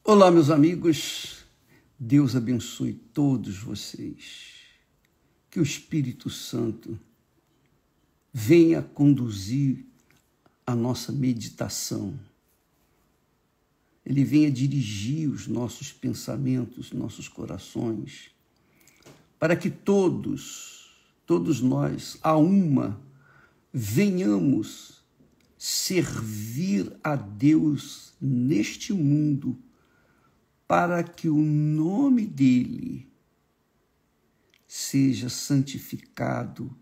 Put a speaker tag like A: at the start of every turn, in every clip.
A: Olá, meus amigos, Deus abençoe todos vocês, que o Espírito Santo venha conduzir a nossa meditação, Ele venha dirigir os nossos pensamentos, nossos corações, para que todos nós, a uma, venhamos servir a Deus neste mundo, para que o nome dele seja santificado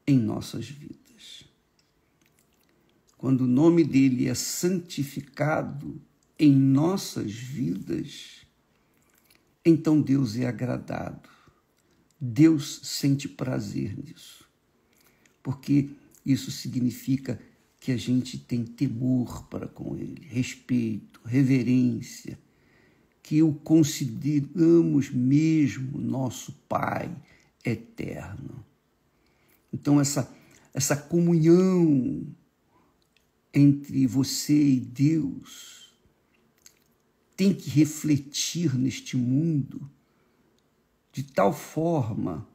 A: em nossas vidas. Quando o nome dele é santificado em nossas vidas, então Deus é agradado. Deus sente prazer nisso, porque isso significa que a gente tem temor para com ele, respeito, reverência, que o consideramos mesmo nosso Pai eterno. Então, essa comunhão entre você e Deus tem que refletir neste mundo de tal forma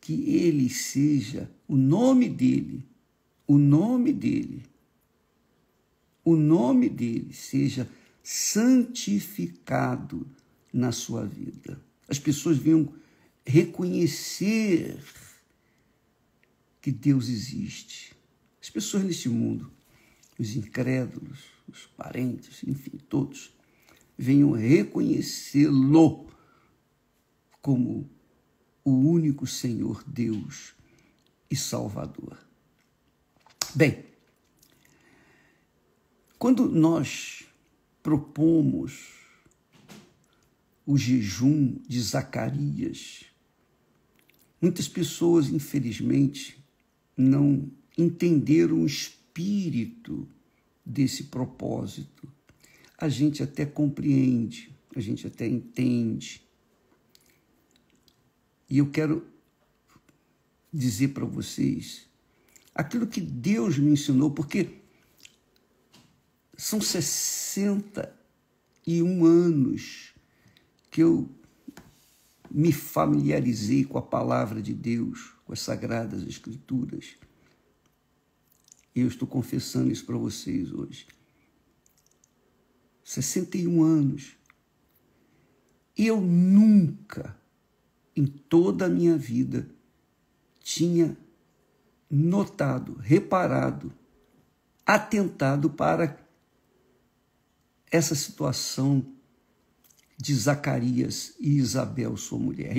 A: que ele seja, o nome dele seja santificado na sua vida. As pessoas venham reconhecer que Deus existe. As pessoas neste mundo, os incrédulos, os parentes, enfim, todos, venham reconhecê-lo como o único Senhor Deus e Salvador. Bem, quando nós propomos o jejum de Zacarias, muitas pessoas, infelizmente, não entenderam o espírito desse propósito. A gente até compreende, a gente até entende. E eu quero dizer para vocês aquilo que Deus me ensinou, porque são 61 anos que eu me familiarizei com a palavra de Deus, com as Sagradas Escrituras. E eu estou confessando isso para vocês hoje. 61 anos. E eu nunca, em toda a minha vida, tinha notado, reparado, atentado para essa situação de Zacarias e Isabel, sua mulher.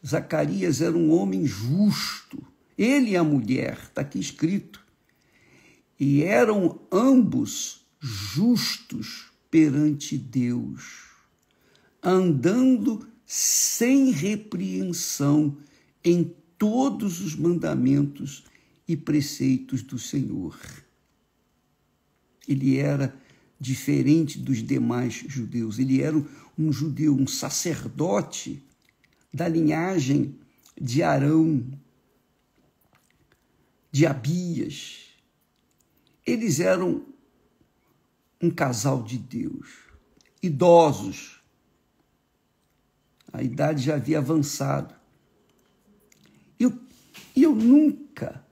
A: Zacarias era um homem justo, ele e a mulher, está aqui escrito, e eram ambos justos perante Deus, andando sem repreensão em todos os mandamentos e preceitos do Senhor. Ele era diferente dos demais judeus. Ele era um judeu, um sacerdote da linhagem de Arão, de Abias. Eles eram um casal de Deus, idosos. A idade já havia avançado. E eu nunca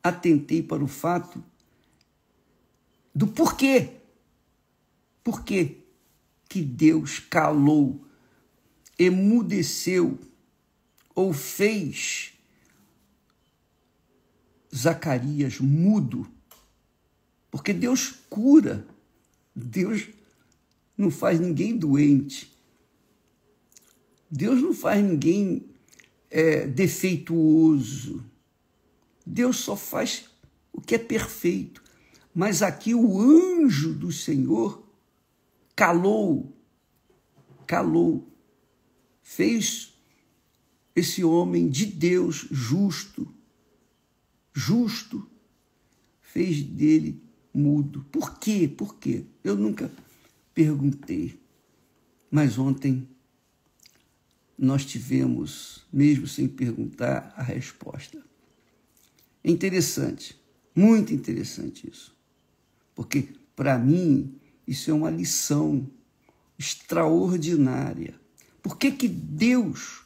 A: atentei para o fato do porquê. Por que Deus calou, emudeceu ou fez Zacarias mudo? Porque Deus cura, Deus não faz ninguém doente, Deus não faz ninguém defeituoso, Deus só faz o que é perfeito. Mas aqui o anjo do Senhor calou, fez esse homem de Deus justo, fez dele mudo. Por quê? Por quê? Eu nunca perguntei, mas ontem nós tivemos, mesmo sem perguntar, a resposta. É interessante, muito interessante isso, porque Para mim, isso é uma lição extraordinária. Por que que Deus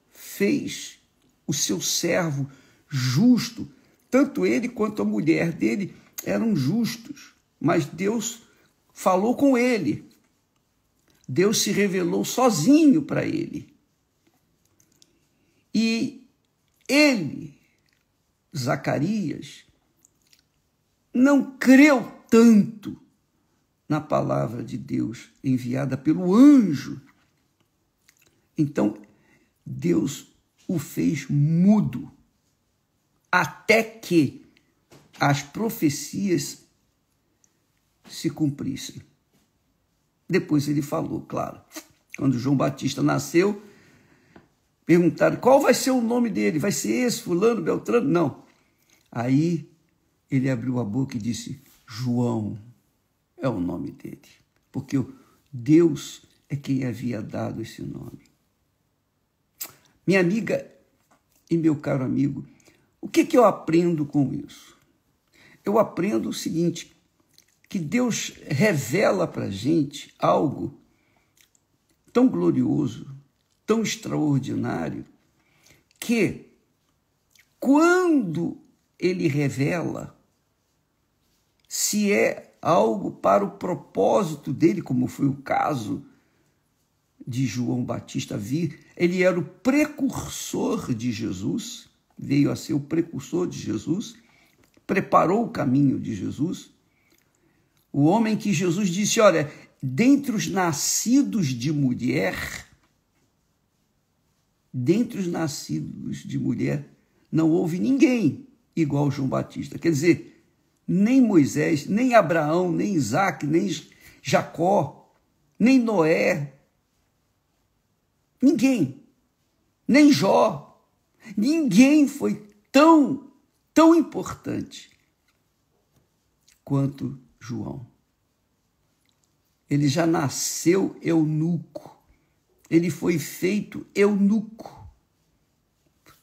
A: fez o seu servo justo? Tanto ele quanto a mulher dele eram justos, mas Deus falou com ele. Deus se revelou sozinho para ele. E ele, Zacarias, não creu tanto na palavra de Deus enviada pelo anjo. Então, Deus o fez mudo, até que as profecias se cumprissem. Depois ele falou, claro, quando João Batista nasceu, perguntaram qual vai ser o nome dele, vai ser esse, fulano, beltrano? Não. Aí ele abriu a boca e disse, João é o nome dele, porque Deus é quem havia dado esse nome. Minha amiga e meu caro amigo, o que eu aprendo com isso? Eu aprendo o seguinte, que Deus revela para a gente algo tão glorioso, tão extraordinário, que quando ele revela, se é algo para o propósito dele, como foi o caso de João Batista vir, ele era o precursor de Jesus, veio a ser o precursor de Jesus, preparou o caminho de Jesus, o homem que Jesus disse, olha, dentre os nascidos de mulher, não houve ninguém igual João Batista. Quer dizer, nem Moisés, nem Abraão, nem Isaac, nem Jacó, nem Noé, ninguém, nem Jó, ninguém foi tão importante quanto João. Ele já nasceu eunuco, ele foi feito eunuco,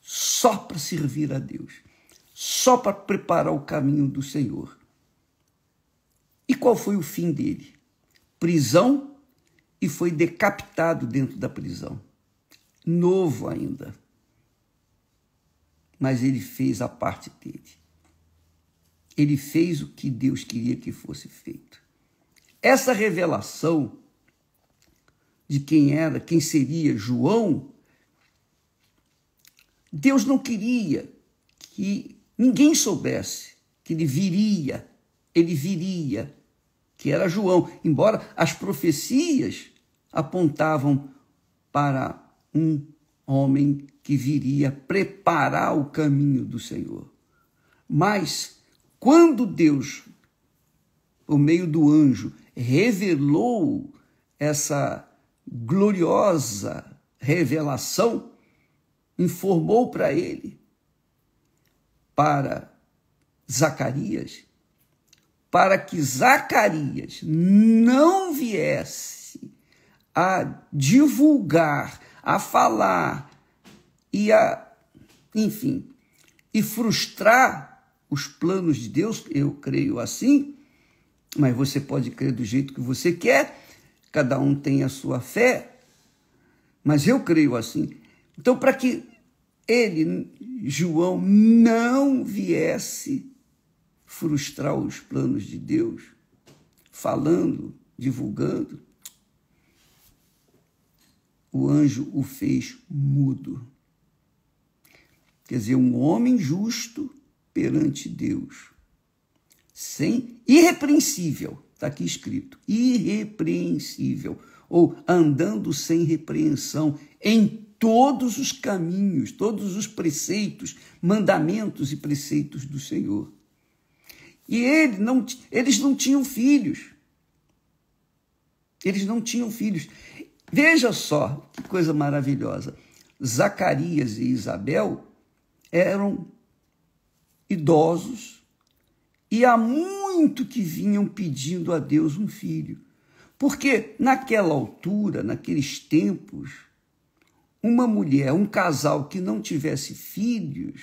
A: só para servir a Deus, só para preparar o caminho do Senhor. E qual foi o fim dele? Prisão, e foi decapitado dentro da prisão. Novo ainda. Mas ele fez a parte dele. Ele fez o que Deus queria que fosse feito. Essa revelação de quem seria João, Deus não queria que ninguém soubesse que ele viria, que era João, embora as profecias apontavam para um homem que viria preparar o caminho do Senhor. Mas, quando Deus, por meio do anjo, revelou essa gloriosa revelação, informou para ele, para Zacarias, para que Zacarias não viesse a divulgar, a falar e e frustrar os planos de Deus, eu creio assim, mas você pode crer do jeito que você quer, cada um tem a sua fé, mas eu creio assim. Então, para que ele, João, não viesse frustrar os planos de Deus, falando, divulgando, o anjo o fez mudo. Quer dizer, um homem justo perante Deus, irrepreensível, está aqui escrito, irrepreensível, ou andando sem repreensão em todos os caminhos, todos os preceitos, mandamentos e preceitos do Senhor. E eles não tinham filhos. Eles não tinham filhos. Veja só que coisa maravilhosa. Zacarias e Isabel eram idosos e há muito que vinham pedindo a Deus um filho. Porque naquela altura, naqueles tempos, uma mulher, um casal que não tivesse filhos,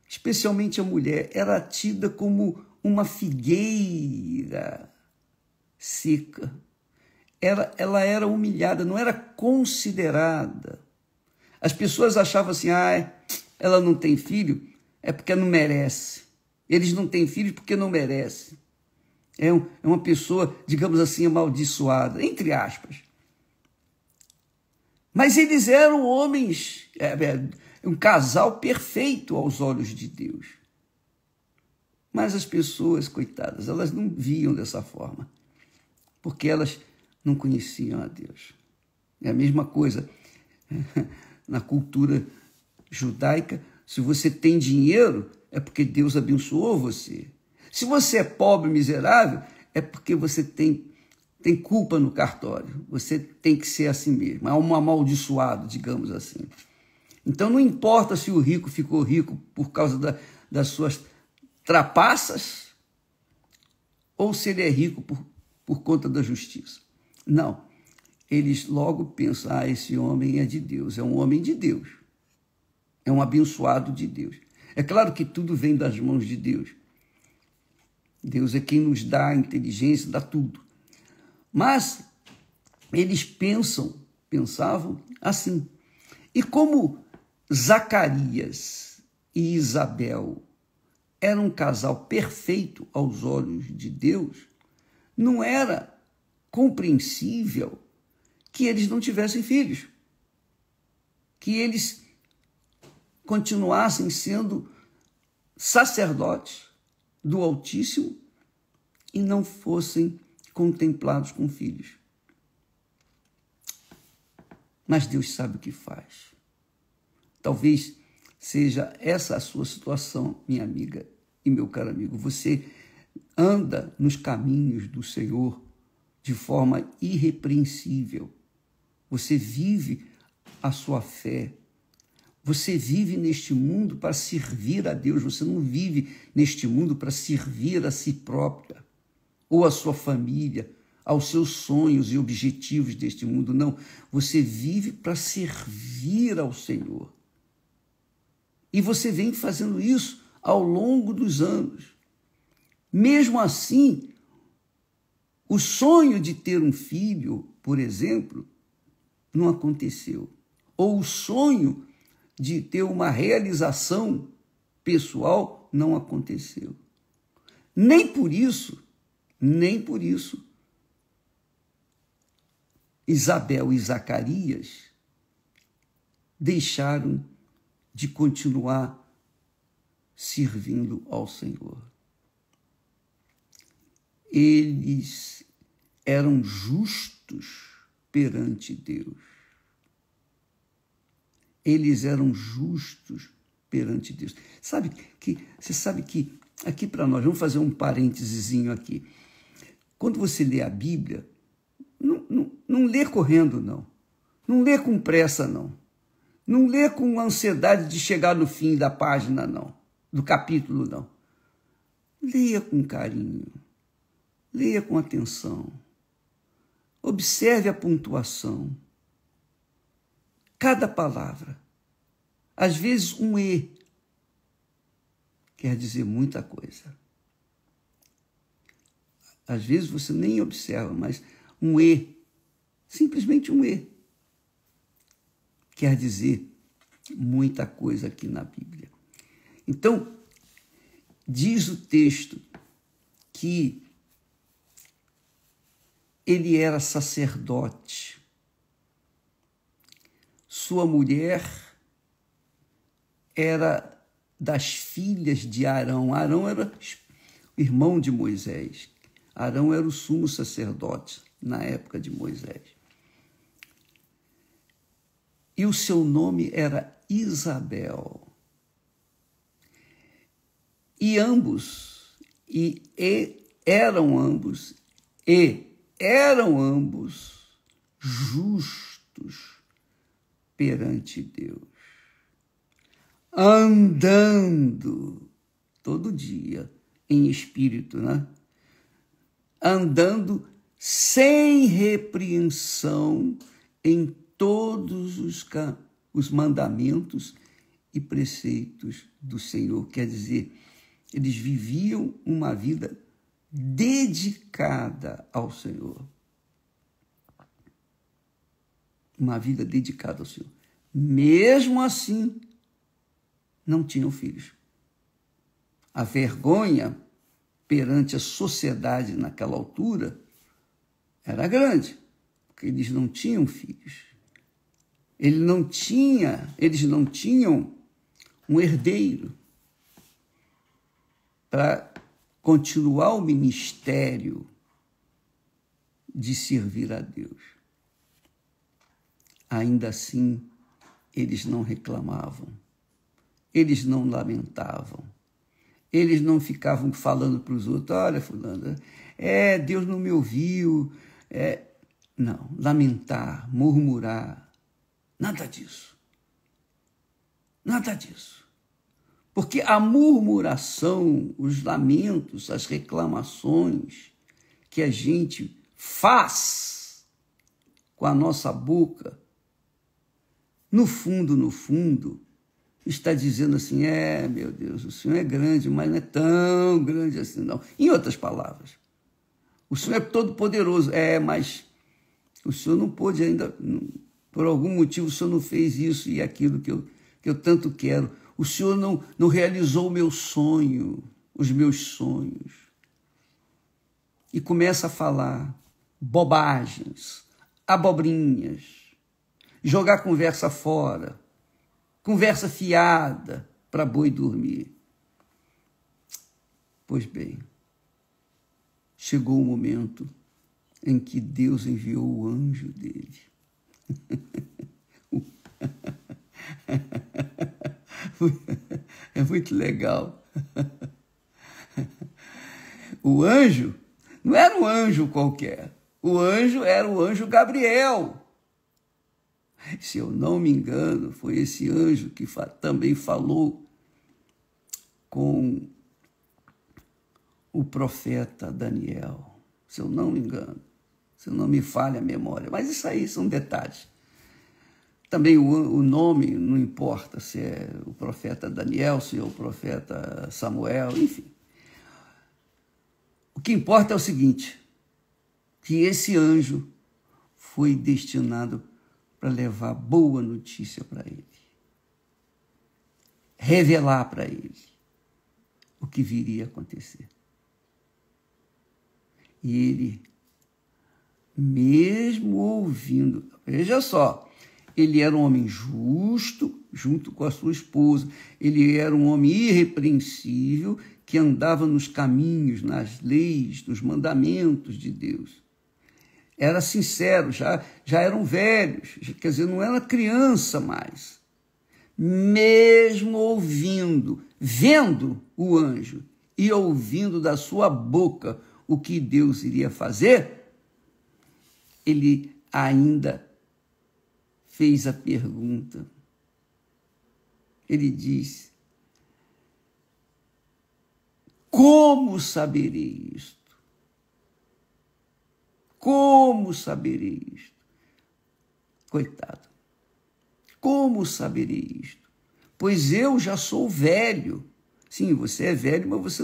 A: especialmente a mulher, era tida como uma figueira seca. Ela era humilhada, não era considerada. As pessoas achavam assim, ela não tem filho, é porque não merece. Eles não têm filhos porque não merecem. É uma pessoa, digamos assim, amaldiçoada, entre aspas. Mas eles eram homens, um casal perfeito aos olhos de Deus. Mas as pessoas, coitadas, elas não viam dessa forma, porque elas não conheciam a Deus. É a mesma coisa na cultura judaica. Se você tem dinheiro, é porque Deus abençoou você. Se você é pobre, miserável, é porque você tem culpa no cartório. Você tem que ser assim mesmo. É um amaldiçoado, digamos assim. Então não importa se o rico ficou rico por causa das suas trapaças ou se ele é rico por conta da justiça. Não. Eles logo pensam, esse homem é de Deus, é um homem de Deus. É um abençoado de Deus. É claro que tudo vem das mãos de Deus. Deus é quem nos dá a inteligência, dá tudo. Mas eles pensavam assim. E como Zacarias e Isabel eram um casal perfeito aos olhos de Deus, não era compreensível que eles não tivessem filhos, que eles continuassem sendo sacerdotes do Altíssimo e não fossem contemplados com filhos. Mas Deus sabe o que faz. Talvez seja essa a sua situação, minha amiga e meu caro amigo. Você anda nos caminhos do Senhor de forma irrepreensível. Você vive a sua fé. Você vive neste mundo para servir a Deus. Você não vive neste mundo para servir a si própria ou a sua família, aos seus sonhos e objetivos deste mundo. Não, você vive para servir ao Senhor. E você vem fazendo isso ao longo dos anos. Mesmo assim, o sonho de ter um filho, por exemplo, não aconteceu. Ou o sonho de ter uma realização pessoal não aconteceu. Nem por isso, Isabel e Zacarias deixaram de continuar servindo ao Senhor. Eles eram justos perante Deus. Eles eram justos perante Deus. Você sabe que, aqui para nós, vamos fazer um parêntesezinho aqui. Quando você lê a Bíblia, não lê correndo, não. Não lê com pressa, não. Não lê com ansiedade de chegar no fim da página, não. Do capítulo, não. Leia com carinho. Leia com atenção. Observe a pontuação. Cada palavra. Às vezes um E quer dizer muita coisa. Às vezes você nem observa, mas um E, simplesmente um E, quer dizer muita coisa aqui na Bíblia. Então, diz o texto que ele era sacerdote. Sua mulher era das filhas de Arão. Arão era irmão de Moisés. Arão era o sumo sacerdote na época de Moisés. E o seu nome era Isabel. E eram ambos justos perante Deus, andando todo dia em espírito, né? Andando sem repreensão em todos os mandamentos e preceitos do Senhor. Quer dizer, Eles viviam uma vida dedicada ao Senhor. Uma vida dedicada ao Senhor. Mesmo assim, não tinham filhos. A vergonha perante a sociedade naquela altura era grande, porque eles não tinham filhos. Eles não tinham um herdeiro para continuar o ministério de servir a Deus. Ainda assim, eles não reclamavam, eles não lamentavam, eles não ficavam falando para os outros, olha, fulano, Deus não me ouviu. Não, lamentar, murmurar, nada disso. Nada disso. Porque a murmuração, os lamentos, as reclamações que a gente faz com a nossa boca, no fundo, está dizendo assim, meu Deus, o Senhor é grande, mas não é tão grande assim, não. Em outras palavras, o Senhor é todo poderoso, mas o Senhor não pôde ainda, por algum motivo, o Senhor não fez isso e aquilo que eu tanto quero. O Senhor não realizou o meu sonho, os meus sonhos. E começa a falar bobagens, abobrinhas, jogar conversa fora, conversa fiada para boi dormir. Pois bem, chegou o momento em que Deus enviou o anjo dele. É muito legal. O anjo não era um anjo qualquer. O anjo era o anjo Gabriel. Se eu não me engano, foi esse anjo que também falou com o profeta Daniel. Se eu não me engano, se não me falha a memória. Mas isso aí são detalhes. Também o nome não importa se é o profeta Daniel, se é o profeta Samuel, enfim. O que importa é o seguinte, que esse anjo foi destinado para levar boa notícia para ele. Revelar para ele o que viria a acontecer. E ele, mesmo ouvindo, veja só, ele era um homem justo, junto com a sua esposa. Ele era um homem irrepreensível, que andava nos caminhos, nas leis, nos mandamentos de Deus. Era sincero, já eram velhos, quer dizer, não era criança mais. Mesmo ouvindo, vendo o anjo e ouvindo da sua boca o que Deus iria fazer, ele ainda fez a pergunta. Ele disse: como saberei isto? Como saberei isto? Coitado. Como saberei isto? Pois eu já sou velho. Sim, você é velho, mas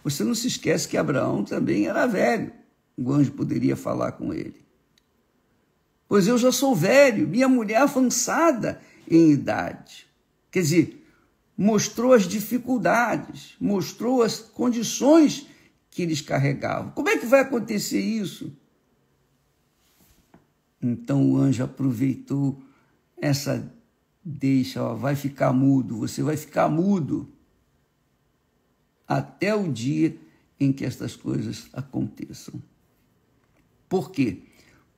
A: você não se esquece que Abraão também era velho. O anjo poderia falar com ele. Pois eu já sou velho, minha mulher avançada em idade. Quer dizer, mostrou as dificuldades, mostrou as condições que eles carregavam. Como é que vai acontecer isso? Então o anjo aproveitou essa deixa, vai ficar mudo, você vai ficar mudo até o dia em que estas coisas aconteçam. Por quê?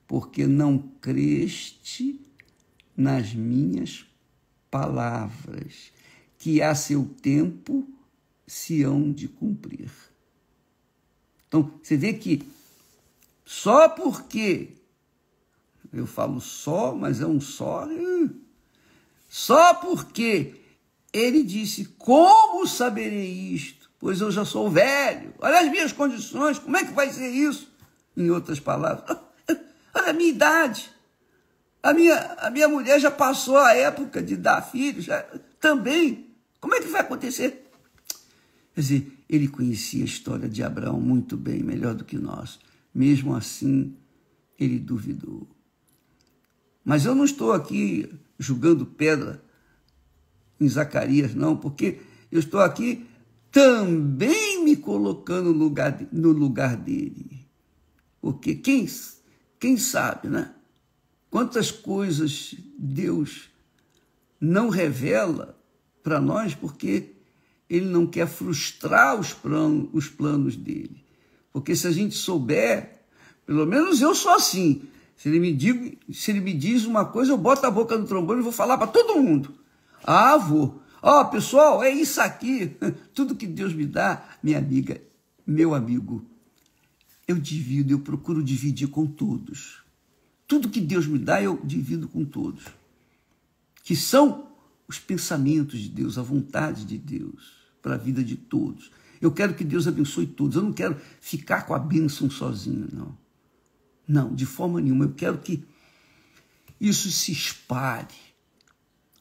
A: Porque não creste nas minhas palavras, que a seu tempo se hão de cumprir. Então, você vê que só porque, eu falo só, mas é um só porque ele disse, como saberei isto? Pois eu já sou velho, olha as minhas condições, como é que vai ser isso? Em outras palavras, olha a minha idade, a minha mulher já passou a época de dar filhos, também, como é que vai acontecer? Quer dizer, ele conhecia a história de Abraão muito bem, melhor do que nós. Mesmo assim, ele duvidou. Mas eu não estou aqui jogando pedra em Zacarias, não, porque eu estou aqui também me colocando no lugar dele. Porque quem sabe, né? Quantas coisas Deus não revela para nós porque ele não quer frustrar os planos dele. Porque se a gente souber, pelo menos eu sou assim, se ele me diz uma coisa, eu boto a boca no trombone e vou falar para todo mundo. Ah, vou. Ó, pessoal, é isso aqui. Tudo que Deus me dá, minha amiga, meu amigo, eu procuro dividir com todos. Tudo que Deus me dá, eu divido com todos. Que são os pensamentos de Deus, a vontade de Deus para a vida de todos. Eu quero que Deus abençoe todos. Eu não quero ficar com a bênção sozinho, não. Não, de forma nenhuma. Eu quero que isso se espalhe.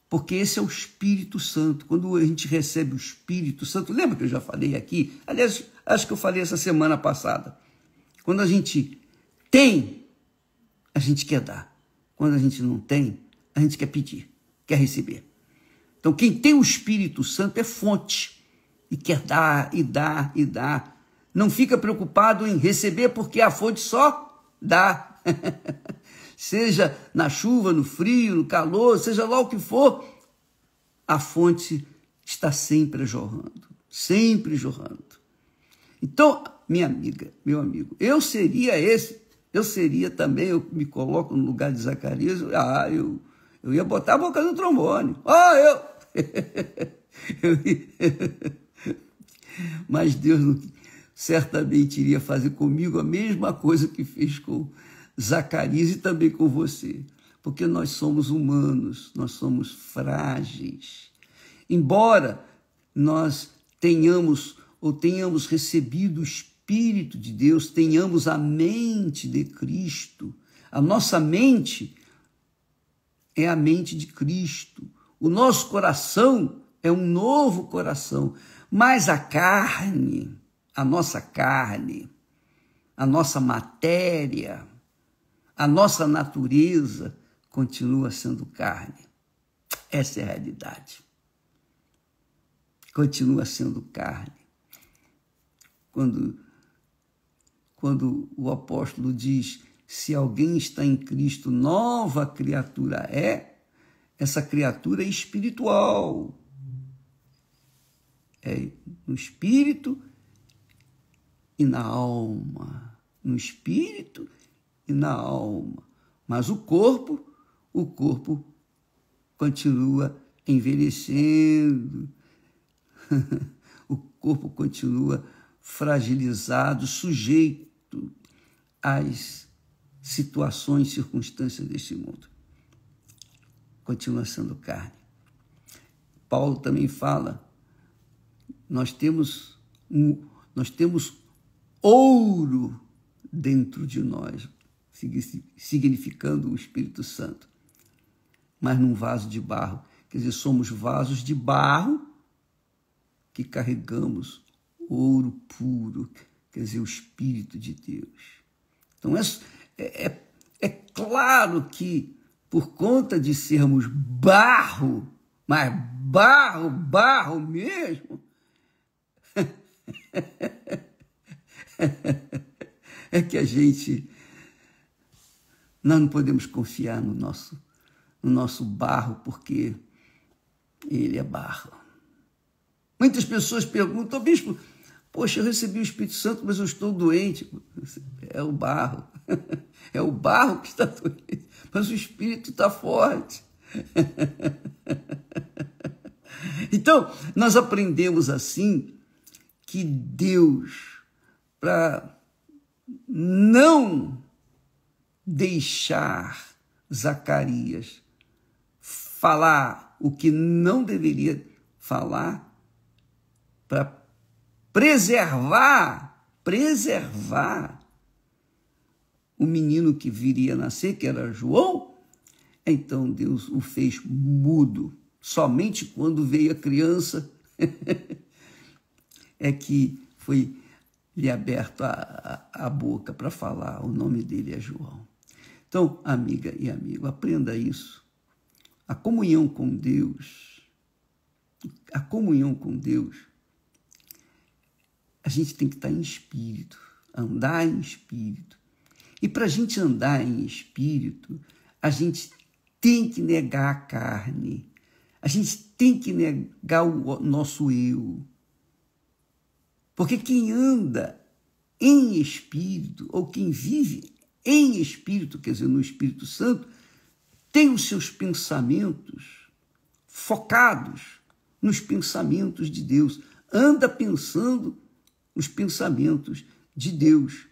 A: Porque esse é o Espírito Santo. Quando a gente recebe o Espírito Santo, lembra que eu já falei aqui? Aliás, acho que eu falei essa semana passada. Quando a gente tem, a gente quer dar. Quando a gente não tem, a gente quer pedir, quer receber. Então, quem tem o Espírito Santo é fonte. E quer dar, e dar, e dar. Não fica preocupado em receber, porque a fonte só dá. Seja na chuva, no frio, no calor, seja lá o que for, a fonte está sempre jorrando. Sempre jorrando. Então, minha amiga, meu amigo, eu seria também, eu me coloco no lugar de Zacarias, eu ia botar a boca no trombone. Mas Deus certamente iria fazer comigo a mesma coisa que fez com Zacarias e também com você. Porque nós somos humanos, nós somos frágeis. Embora nós tenhamos recebido o Espírito de Deus, tenhamos a mente de Cristo, a nossa mente é a mente de Cristo. O nosso coração é um novo coração. Mas a carne, a nossa matéria, a nossa natureza continua sendo carne. Essa é a realidade. Continua sendo carne. Quando o apóstolo diz, se alguém está em Cristo, nova criatura é, essa criatura é espiritual. É no espírito e na alma. No espírito e na alma. Mas o corpo continua envelhecendo. O corpo continua fragilizado, sujeito às situações, circunstâncias deste mundo. Continua sendo carne. Paulo também fala, nós temos ouro dentro de nós, significando o Espírito Santo, mas num vaso de barro. Quer dizer, somos vasos de barro que carregamos ouro puro, quer dizer, o Espírito de Deus. Então, é claro que, por conta de sermos barro, mas barro mesmo, é que nós não podemos confiar no nosso barro, porque ele é barro. Muitas pessoas perguntam, bispo, poxa, eu recebi o Espírito Santo, mas eu estou doente. É o barro. É o barro que está doente, mas o Espírito está forte. Então, nós aprendemos assim que Deus, para não deixar Zacarias falar o que não deveria falar, para preservar o menino que viria a nascer, que era João, então Deus o fez mudo. Somente quando veio a criança, é que foi lhe aberto a boca para falar. O nome dele é João. Então, amiga e amigo, aprenda isso. A comunhão com Deus, a gente tem que estar em espírito, andar em espírito. E para a gente andar em espírito, a gente tem que negar a carne, a gente tem que negar o nosso eu. Porque quem anda em espírito, ou quem vive em espírito, quer dizer, no Espírito Santo, tem os seus pensamentos focados nos pensamentos de Deus. Anda pensando os pensamentos de Deus.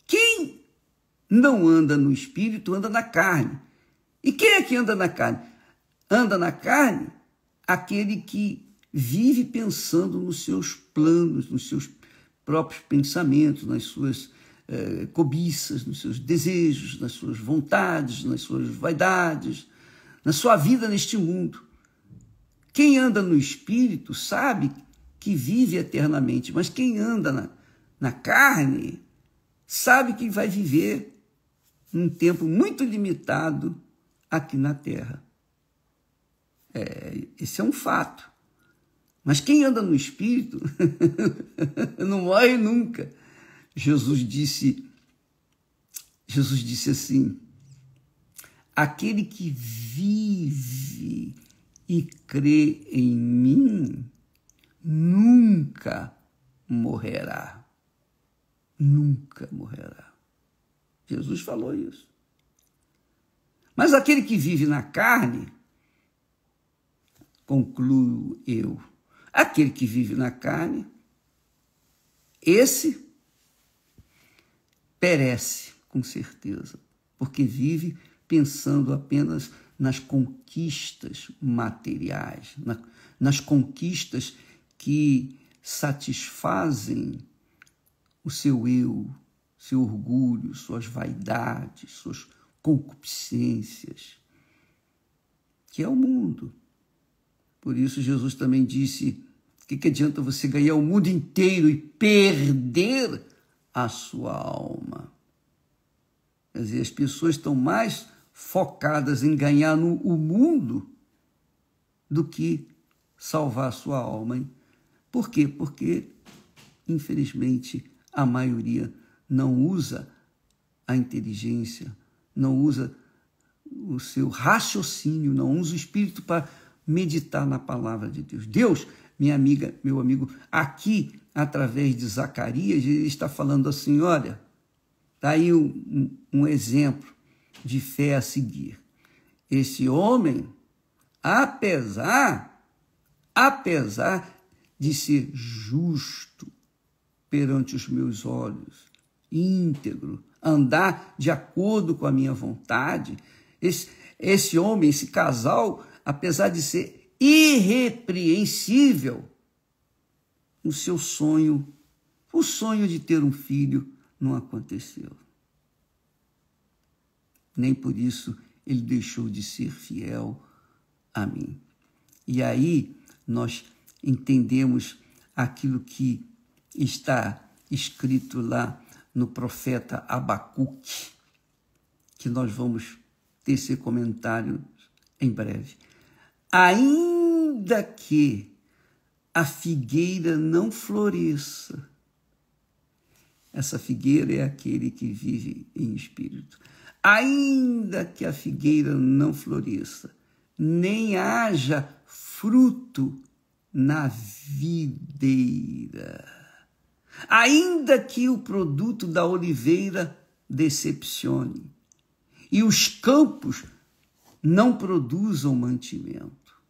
A: Quem não anda no Espírito, anda na carne. E quem é que anda na carne? Anda na carne aquele que vive pensando nos seus planos, nos seus próprios pensamentos, nas suas cobiças, nos seus desejos, nas suas vontades, nas suas vaidades, na sua vida neste mundo. Quem anda no Espírito sabe que vive eternamente, mas quem anda na carne sabe que vai viver num tempo muito limitado aqui na Terra. Esse é um fato. Mas quem anda no Espírito não morre nunca. Jesus disse assim: aquele que vive e crê em mim nunca morrerá. Nunca morrerá. Jesus falou isso. Mas aquele que vive na carne, concluo eu, aquele que vive na carne, esse perece, com certeza, porque vive pensando apenas nas conquistas materiais, nas conquistas que satisfazem o seu eu, seu orgulho, suas vaidades, suas concupiscências, que é o mundo. Por isso Jesus também disse: que adianta você ganhar o mundo inteiro e perder a sua alma? Quer dizer, as pessoas estão mais focadas em ganhar o mundo do que salvar a sua alma. Hein? Por quê? Porque, infelizmente, a maioria não usa a inteligência, não usa o seu raciocínio, não usa o espírito para meditar na palavra de Deus. Deus, minha amiga, meu amigo, aqui, através de Zacarias, ele está falando assim: olha, está aí um exemplo de fé a seguir. Esse homem, apesar de ser justo perante os meus olhos, íntegro, andar de acordo com a minha vontade, esse homem, esse casal, apesar de ser irrepreensível, o seu sonho, o sonho de ter um filho, não aconteceu. Nem por isso ele deixou de ser fiel a mim. E aí nós entendemos aquilo que está escrito lá no profeta Abacuque, que nós vamos ter esse comentário em breve. Ainda que a figueira não floresça, essa figueira é aquele que vive em espírito. Ainda que a figueira não floresça, nem haja fruto na videira, ainda que o produto da oliveira decepcione e os campos não produzam mantimento,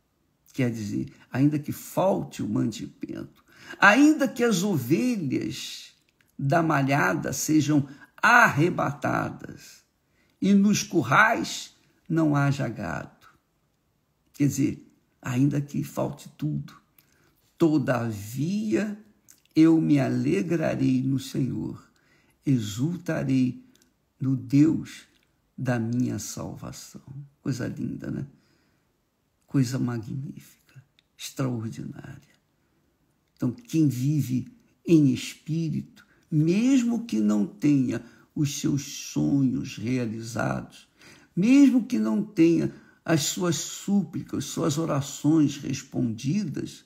A: quer dizer, ainda que falte o mantimento, ainda que as ovelhas da malhada sejam arrebatadas e nos currais não haja gado, quer dizer, ainda que falte tudo, todavia eu me alegrarei no Senhor, exultarei no Deus da minha salvação. Coisa linda, né? Coisa magnífica, extraordinária. Então, quem vive em espírito, mesmo que não tenha os seus sonhos realizados, mesmo que não tenha as suas súplicas, suas orações respondidas,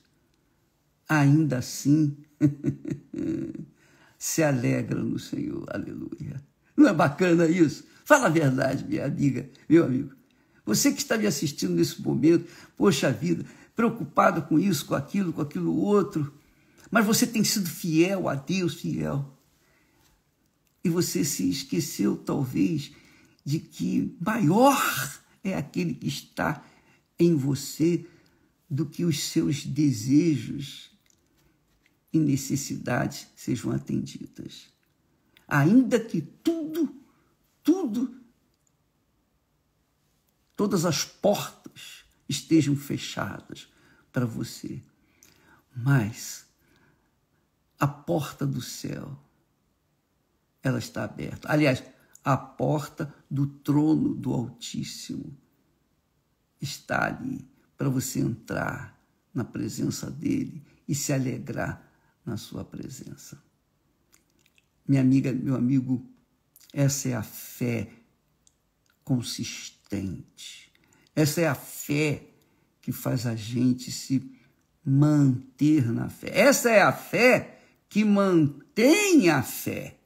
A: ainda assim se alegra no Senhor. Aleluia. Não é bacana isso? Fala a verdade, minha amiga, meu amigo. Você que está me assistindo nesse momento, poxa vida, preocupado com isso, com aquilo outro, mas você tem sido fiel a Deus, fiel. E você se esqueceu, talvez, de que maior é aquele que está em você do que os seus desejos e necessidades sejam atendidas. Ainda que todas as portas estejam fechadas para você, mas a porta do céu, ela está aberta. Aliás, a porta do trono do Altíssimo está ali para você entrar na presença dele e se alegrar na sua presença. Minha amiga, meu amigo, essa é a fé consistente. Essa é a fé que faz a gente se manter na fé. Essa é a fé que mantém a fé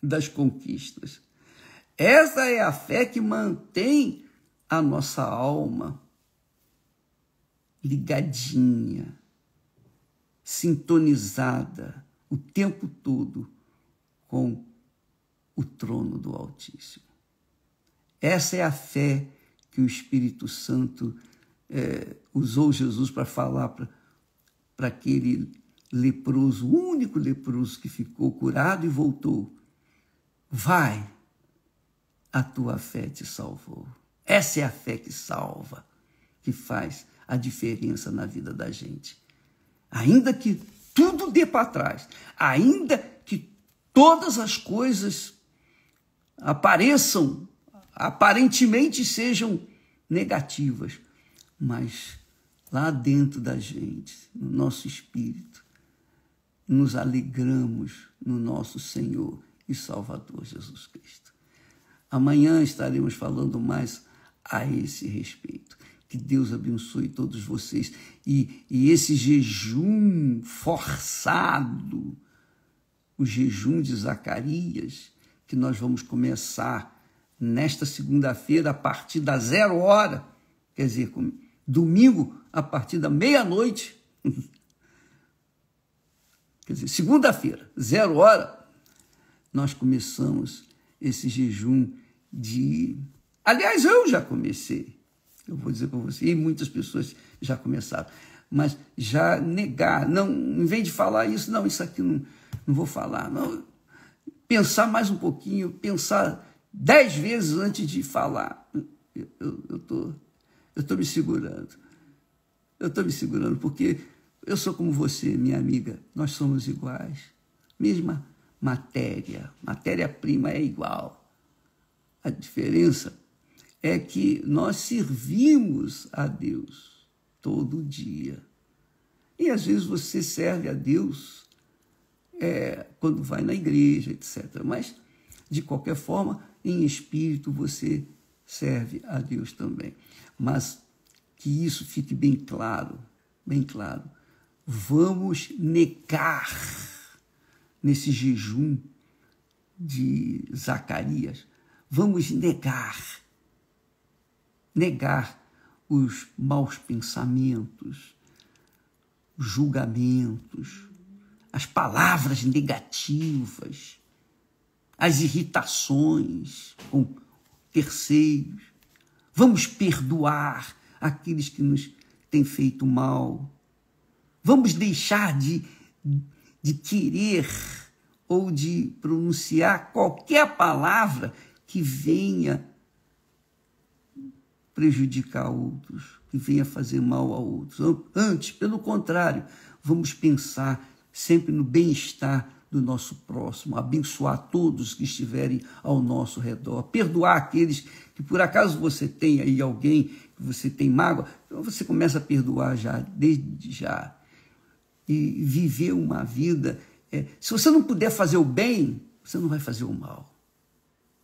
A: das conquistas. Essa é a fé que mantém a nossa alma ligadinha, sintonizada o tempo todo com o trono do Altíssimo. Essa é a fé que o Espírito Santo usou Jesus para falar para aquele leproso, o único leproso que ficou curado e voltou. Vai, a tua fé te salvou. Essa é a fé que salva, que faz a diferença na vida da gente. Ainda que tudo dê para trás, ainda que todas as coisas aparentemente sejam negativas, mas lá dentro da gente, no nosso espírito, nos alegramos no nosso Senhor e Salvador Jesus Cristo. Amanhã estaremos falando mais a esse respeito. Que Deus abençoe todos vocês. E esse jejum forçado, o jejum de Zacarias, que nós vamos começar nesta segunda-feira a partir da 0 hora, quer dizer, domingo a partir da meia-noite, quer dizer, segunda-feira, 0 hora, nós começamos esse jejum de... Aliás, eu já comecei. Eu vou dizer para você, e muitas pessoas já começaram, mas já negar, não, em vez de falar isso, não, isso aqui não vou falar, não, pensar mais um pouquinho, pensar 10 vezes antes de falar. Eu tô me segurando, porque eu sou como você, minha amiga, nós somos iguais, mesma matéria-prima é igual, a diferença é que nós servimos a Deus todo dia. E às vezes você serve a Deus quando vai na igreja, etc. Mas, de qualquer forma, em espírito você serve a Deus também. Mas que isso fique bem claro, bem claro. Vamos negar nesse jejum de Zacarias, vamos negar os maus pensamentos, os julgamentos, as palavras negativas, as irritações com terceiros. Vamos perdoar aqueles que nos têm feito mal. Vamos deixar de querer ou de pronunciar qualquer palavra que venha prejudicar outros, que venha fazer mal a outros. Antes, pelo contrário, vamos pensar sempre no bem-estar do nosso próximo, abençoar todos que estiverem ao nosso redor, perdoar aqueles que, por acaso, você tem aí alguém que você tem mágoa, então você começa a perdoar já, desde já. e viver uma vida. Se você não puder fazer o bem, você não vai fazer o mal.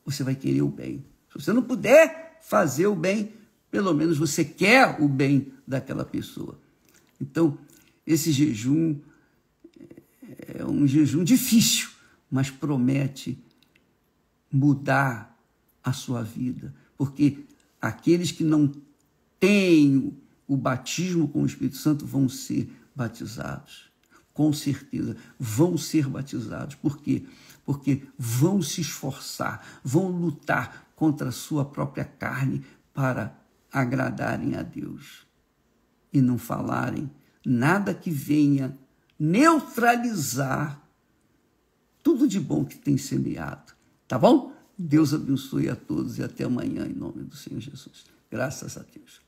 A: Você vai querer o bem. Se você não puder fazer o bem, pelo menos você quer o bem daquela pessoa. Então, esse jejum é um jejum difícil, mas promete mudar a sua vida. Porque aqueles que não têm o batismo com o Espírito Santo vão ser batizados. Com certeza, vão ser batizados. Por quê? Porque vão se esforçar, vão lutar contra a sua própria carne para agradarem a Deus. E não falarem nada que venha neutralizar tudo de bom que tem semeado. Tá bom? Deus abençoe a todos e até amanhã, em nome do Senhor Jesus. Graças a Deus.